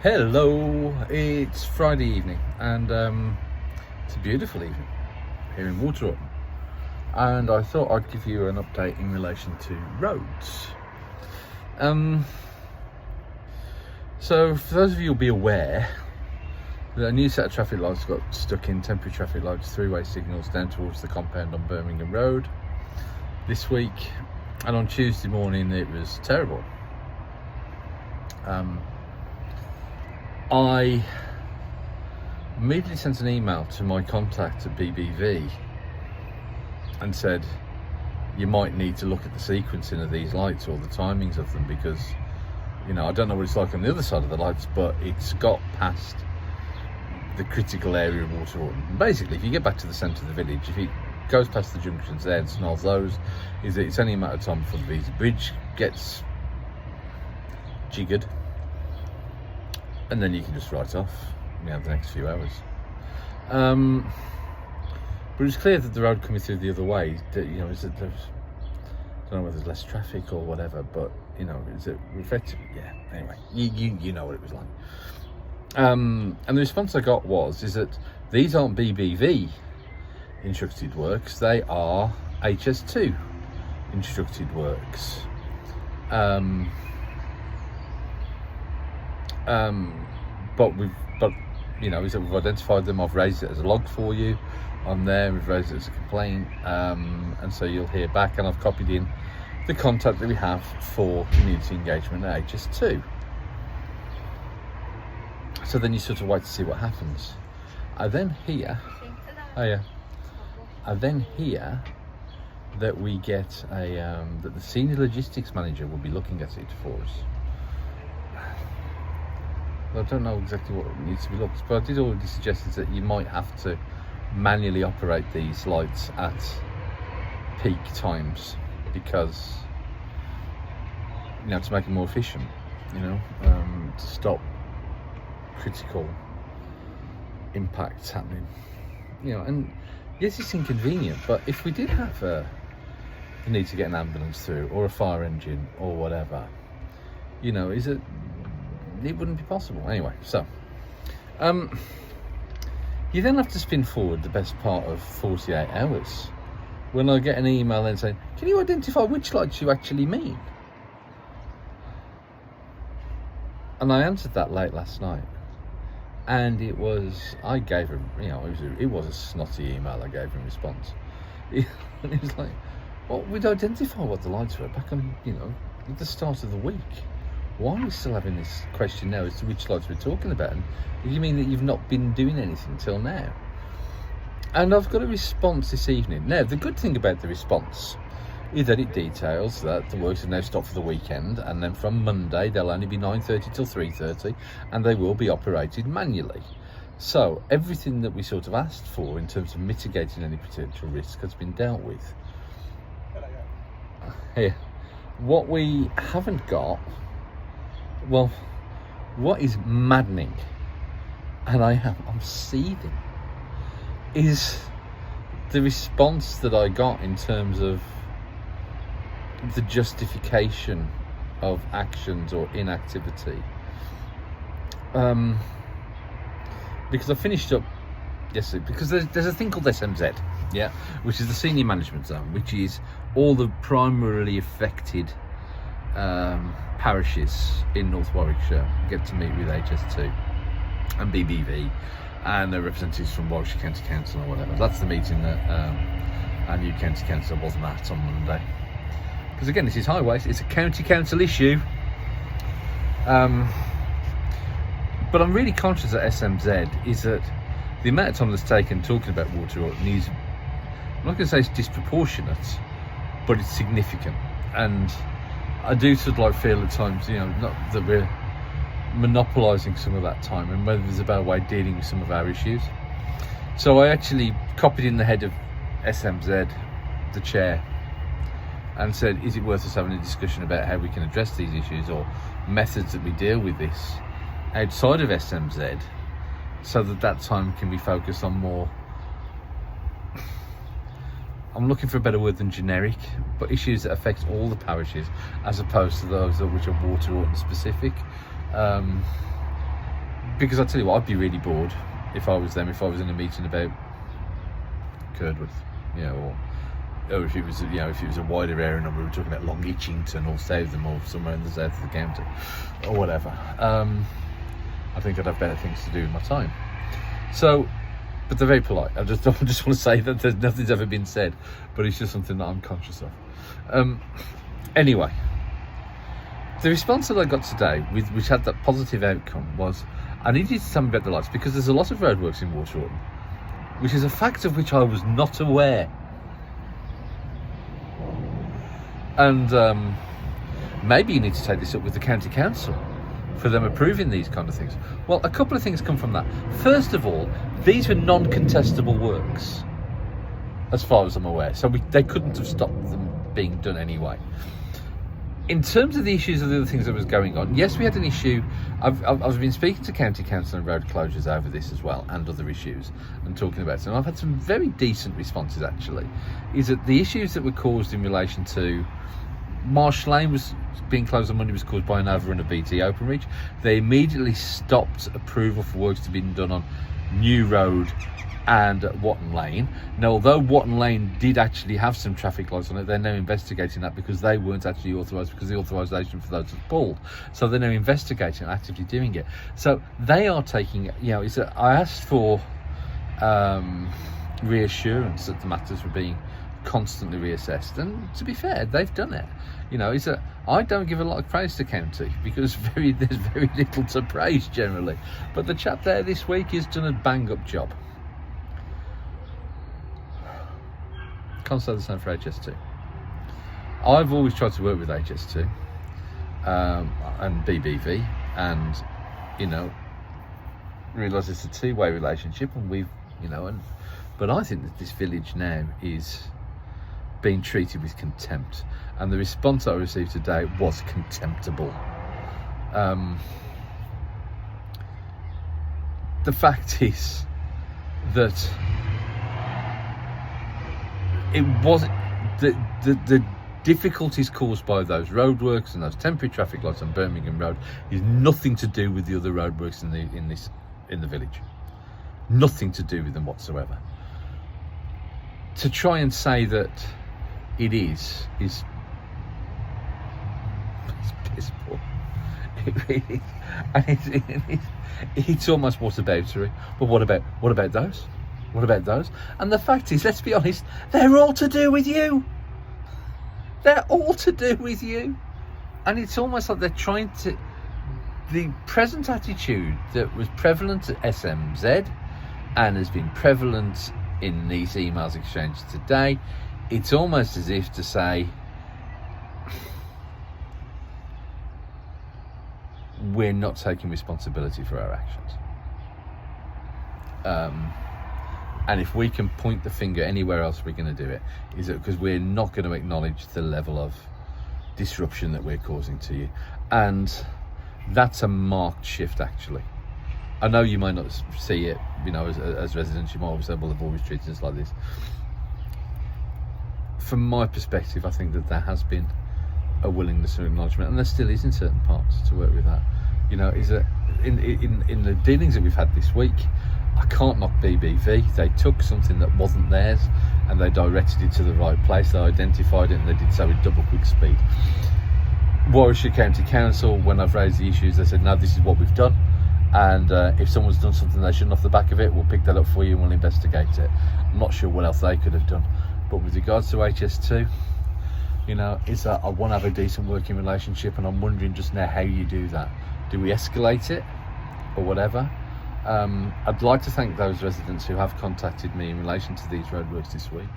Hello, it's Friday evening and it's a beautiful evening here in Waterloo, and I thought I'd give you an update in relation to roads. So for those of you who'll be aware that a new set of traffic lights got stuck in, temporary traffic lights, three-way signals down towards the compound on Birmingham Road this week, and on Tuesday morning it was terrible. I immediately sent an email to my contact at BBV and said, you might need to look at the sequencing of these lights or the timings of them, because, you know, I don't know what it's like on the other side of the lights, but it's got past the critical area of Waterloo. Basically, if you get back to the centre of the village, if it goes past the junctions there and snarls those, is that it's only a matter of time before the Visa Bridge gets jiggered, and then you can just write off, you know, the next few hours. But it's clear that the road coming through the other way, that, you know, is that there's, I don't know whether there's less traffic or whatever, but, you know, is it effectively, yeah, anyway, you know what it was like. And the response I got is that these aren't BBV instructed works, they are HS2 instructed works. But you know, is that we've identified them. I've raised it as a log for you on there. We've raised it as a complaint, and so you'll hear back. And I've copied in the contact that we have for community engagement at HS2. So then you sort of wait to see what happens. I then hear, that we get that the senior logistics manager will be looking at it for us. I don't know exactly what needs to be looked, but I did already suggest that you might have to manually operate these lights at peak times, because, you know, to make them more efficient, you know, to stop critical impacts happening, you know. And yes, it's inconvenient, but if we did have the need to get an ambulance through, or a fire engine, or whatever, you know, it wouldn't be possible anyway. So you then have to spin forward the best part of 48 hours when I get an email then saying, can you identify which lights you actually mean? And I answered that late last night, and it was, I gave him, you know, it was a snotty email I gave in response. And he was like, well, we'd identify what the lights were back on, you know, at the start of the week. Why are we still having this question now as to which lights we're talking about? And do you mean that you've not been doing anything till now? And I've got a response this evening. Now, the good thing about the response is that it details that the works have now stopped for the weekend, and then from Monday they'll only be 9:30 till 3:30, and they will be operated manually. So everything that we sort of asked for in terms of mitigating any potential risk has been dealt with. Here, what we haven't got, well, what is maddening, and I'm seething, is the response that I got in terms of the justification of actions or inactivity. Because I finished up yesterday, because there's a thing called SMZ, yeah, which is the senior management zone, which is all the primarily affected parishes in North Warwickshire get to meet with HS2 and BBV and the representatives from Warwickshire County Council or whatever. That's the meeting that our new County Council wasn't at on Monday. Because again, this is highways, it's a County Council issue. But I'm really conscious at SMZ is that the amount of time that's taken talking about water needs, I'm not going to say it's disproportionate, but it's significant. And I do sort of like feel at times, you know, not that we're monopolising some of that time, and whether there's a better way of dealing with some of our issues. So I actually copied in the head of SMZ, the chair, and said, is it worth us having a discussion about how we can address these issues or methods that we deal with this outside of SMZ, so that time can be focused on more, I'm looking for a better word than generic, but issues that affect all the parishes as opposed to those which are water or specific. because I tell you what, I'd be really bored if I was them, if I was in a meeting about Curdworth, or if it was, if it was a wider area and we were talking about Long Itchington or Southam or somewhere in the south of the county or whatever. I think I'd have better things to do with my time. So, but they're very polite. I just want to say that nothing's ever been said, but it's just something that I'm conscious of. Anyway, the response that I got today, which had that positive outcome, was I needed you to tell me about the lights, because there's a lot of roadworks in Waterorton, which is a fact of which I was not aware. And maybe you need to take this up with the county council for them approving these kind of things. Well, a couple of things come from that. First of all, these were non-contestable works, as far as I'm aware, so they couldn't have stopped them being done anyway. In terms of the issues of the other things that was going on, yes, we had an issue. I've been speaking to county council and road closures over this as well, and other issues, and talking about it. And I've had some very decent responses, actually. Is that the issues that were caused in relation to Marsh Lane was being closed on Monday was caused by an overrun of BT Openreach. They immediately stopped approval for works to be done on New Road and Watton Lane. Now, although Watton Lane did actually have some traffic lights on it, they're now investigating that because they weren't actually authorised, because the authorisation for those was pulled. So they're now investigating and actively doing it. So they are taking, I asked for reassurance that the matters were being constantly reassessed, and to be fair, they've done it. I don't give a lot of praise to county because there's very little to praise generally, but the chap there this week has done a bang up job. Can't say the same for HS2. I've always tried to work with HS2 and BBV, and realise it's a two-way relationship, and but I think that this village now is being treated with contempt, and the response I received today was contemptible. The fact is that it wasn't the difficulties caused by those roadworks and those temporary traffic lights on Birmingham Road is nothing to do with the other roadworks in the village. Nothing to do with them whatsoever. To try and say that it is it's piss poor. It really is. And it's almost whataboutery. But what about those? What about those? And the fact is, let's be honest, they're all to do with you. They're all to do with you. And it's almost like they're trying to... The present attitude that was prevalent at SMZ and has been prevalent in these emails exchanged today, it's almost as if to say, we're not taking responsibility for our actions. And if we can point the finger anywhere else we're going to do it, is it because we're not going to acknowledge the level of disruption that we're causing to you. And that's a marked shift, actually. I know you might not see it, as residents, you might always say, well, they've always treated us like this. From my perspective, I think that there has been a willingness and acknowledgement, and there still is in certain parts, to work with that. Is that in the dealings that we've had this week, I can't knock BBV. They took something that wasn't theirs and they directed it to the right place. They identified it and they did so with double quick speed. Warwickshire County Council, when I've raised the issues, they said, no, this is what we've done, and if someone's done something they shouldn't off the back of it, we'll pick that up for you and we'll investigate it. I'm not sure what else they could have done, but with regards to HS2, is that I want to have a decent working relationship, and I'm wondering just now how you do that. Do we escalate it or whatever? I'd like to thank those residents who have contacted me in relation to these roadworks this week.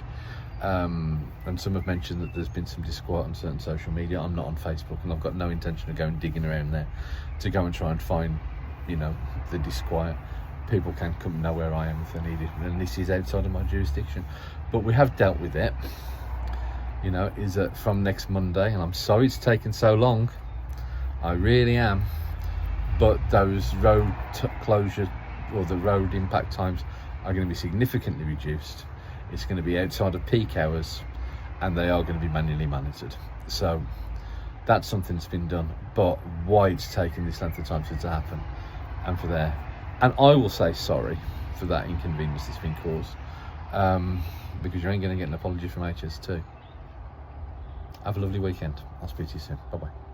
And some have mentioned that there's been some disquiet on certain social media. I'm not on Facebook, and I've got no intention of going digging around there to go and try and find, the disquiet. People can come and know where I am if they need it, and this is outside of my jurisdiction. But we have dealt with it, is that from next Monday, and I'm sorry it's taken so long, I really am, but those road closure or the road impact times are going to be significantly reduced. It's going to be outside of peak hours, and they are going to be manually monitored. So that's something that's been done, but why it's taken this length of time for it to happen, and for their, and I will say sorry for that inconvenience that's been caused, because you ain't going to get an apology from HS2. Have a lovely weekend. I'll speak to you soon. Bye bye.